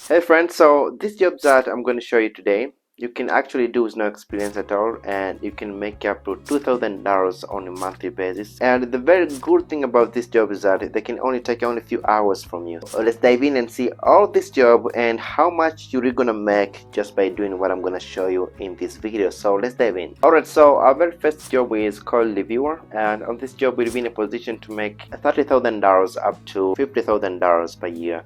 Hey friends, so this job that I'm going to show you today, you can actually do with no experience at all, and you can make up to $2,000 on a monthly basis. And the very good thing about this job is that they can only take only a few hours from you. So let's dive in and see all this job and how much you're gonna make just by doing what I'm gonna show you in this video. So let's dive in. Alright, so our very first job is called reviewer, and on this job we'll be in a position to make $30,000 up to $50,000 per year.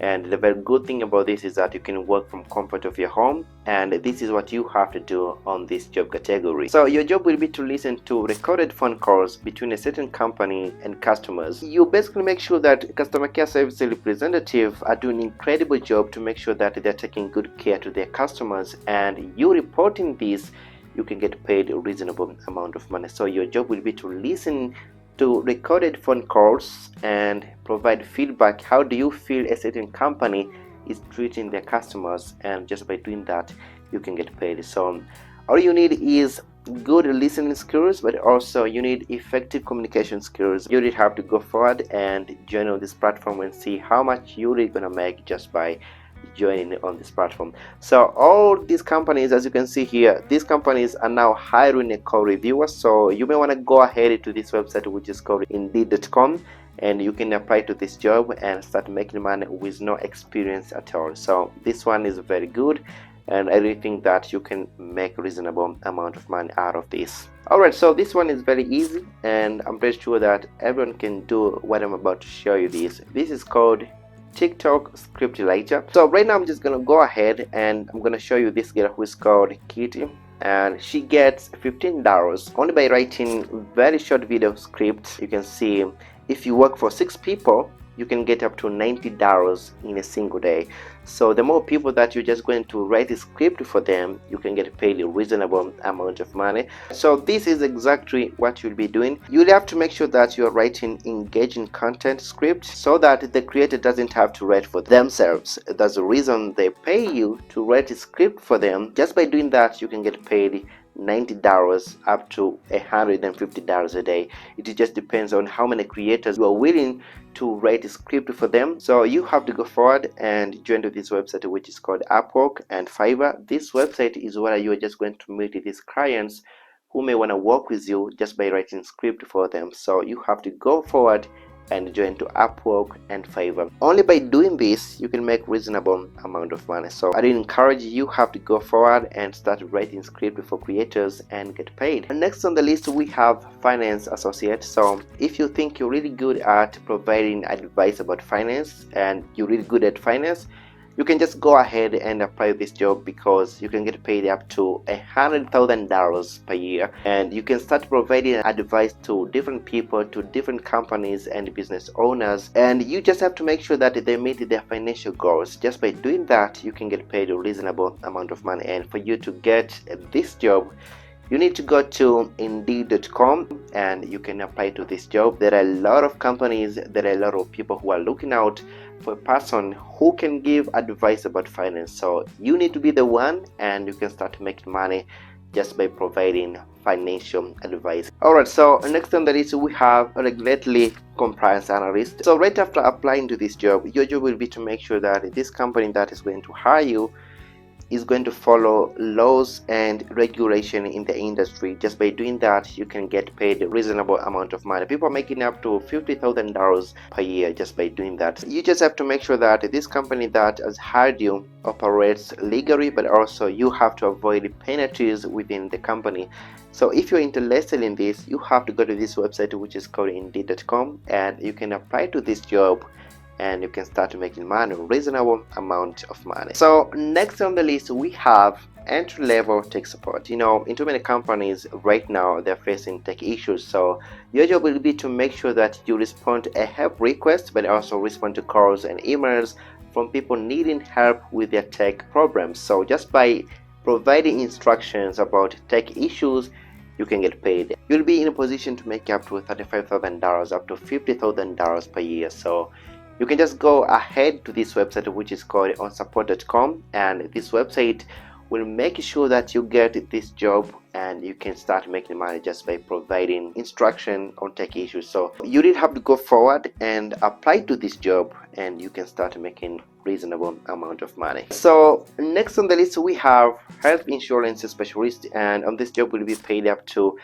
And the very good thing about this is that you can work from comfort of your home, and this is what you have to do on this job category. So your job will be to listen to recorded phone calls between a certain company and customers. You basically make sure that customer care service representatives are doing an incredible job to make sure that they're taking good care to their customers, and you reporting this, you can get paid a reasonable amount of money. So your job will be to listen to recorded phone calls and provide feedback. How do you feel a certain company is treating their customers? And just by doing that, you can get paid. So all you need is good listening skills, but also you need effective communication skills. You really have to go forward and join on this platform and see how much you're really gonna make just by joining on this platform. So all these companies, as you can see here, these companies are now hiring a call reviewer. So you may want to go ahead to this website, which is called indeed.com, and you can apply to this job and start making money with no experience at all. So this one is very good, and I really think that you can make a reasonable amount of money out of this. Alright, so this one is very easy, and I'm pretty sure that everyone can do what I'm about to show you. This is called TikTok script writer. So right now I'm just gonna go ahead and I'm gonna show you this girl who is called Kitty, and she gets $15 only by writing very short video scripts. You can see if you work for 6 people, you can get up to $90 in a single day. So the more people that you're just going to write a script for them, you can get paid a reasonable amount of money. So this is exactly what you'll be doing. You'll have to make sure that you're writing engaging content script so that the creator doesn't have to write for themselves. That's the reason they pay you to write a script for them. Just by doing that, you can get paid $90 up to $150 a day. It just depends on how many creators you are willing to write a script for them. So you have to go forward and join to this website, which is called Upwork and Fiverr. This website is where you are just going to meet these clients who may want to work with you just by writing script for them. So you have to go forward and join to Upwork and Fiverr. Only by doing this you can make reasonable amount of money. So I encourage you have to go forward and start writing script for creators and get paid. And next on the list we have finance associate. So if you think you're really good at providing advice about finance and you're really good at finance, you can just go ahead and apply this job because you can get paid up to $100,000 per year, and you can start providing advice to different people, to different companies and business owners, and you just have to make sure that they meet their financial goals. Just by doing that, you can get paid a reasonable amount of money. And for you to get this job, you need to go to indeed.com and you can apply to this job. There are a lot of companies, there are a lot of people who are looking out for a person who can give advice about finance. So you need to be the one, and you can start making money just by providing financial advice. Alright, so next on the list we have a regulatory compliance analyst. So right after applying to this job, your job will be to make sure that this company that is going to hire you is going to follow laws and regulation in the industry. Just by doing that, you can get paid a reasonable amount of money. People are making up to $50,000 per year just by doing that. You just have to make sure that this company that has hired you operates legally, but also you have to avoid penalties within the company. So if you're interested in this, you have to go to this website, which is called indeed.com, and you can apply to this job and you can start making money, reasonable amount of money. So next on the list we have entry-level tech support. You know, in too many companies right now they're facing tech issues, so your job will be to make sure that you respond to a help request, but also respond to calls and emails from people needing help with their tech problems. So just by providing instructions about tech issues, you can get paid. You'll be in a position to make up to $35,000 up to $50,000 per year. So you can just go ahead to this website, which is called onsupport.com, and this website will make sure that you get this job and you can start making money just by providing instruction on tech issues. So you did have to go forward and apply to this job and you can start making reasonable amount of money. So next on the list we have health insurance specialist, and on this job will be paid up to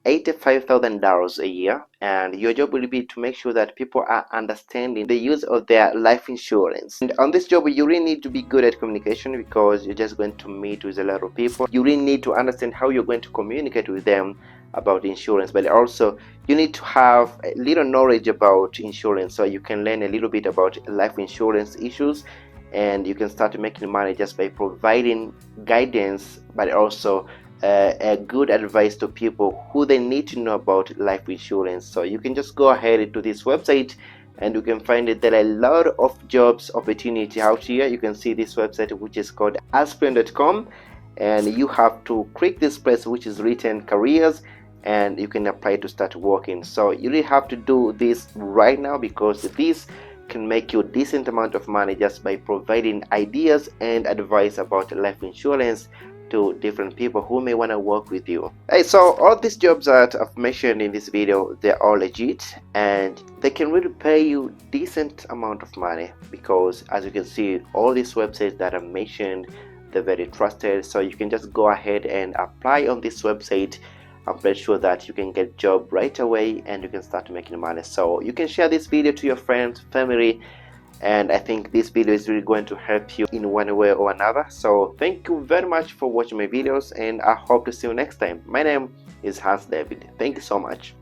$85,000 a year, and your job will be to make sure that people are understanding the use of their life insurance. And on this job you really need to be good at communication, because you're just going to meet with a lot of people. You really need to understand how you're going to communicate with them about insurance, but also you need to have a little knowledge about insurance so you can learn a little bit about life insurance issues, and you can start making money just by providing guidance, but also a good advice to people who they need to know about life insurance. So you can just go ahead to this website and you can find it. There are a lot of jobs opportunity out here. You can see this website which is called aspirin.com, and you have to click this place which is written careers, and you can apply to start working. So you really have to do this right now, because this can make you a decent amount of money just by providing ideas and advice about life insurance to different people who may want to work with you. Hey, so all these jobs that I've mentioned in this video, they're all legit and they can really pay you decent amount of money, because as you can see, all these websites that I mentioned, they're very trusted. So you can just go ahead and apply on this website. I'm pretty sure that you can get job right away and you can start making money. So you can share this video to your friends, family, and I think this video is really going to help you in one way or another. So thank you very much for watching my videos, and I hope to see you next time. My name is Hans David. Thank you so much.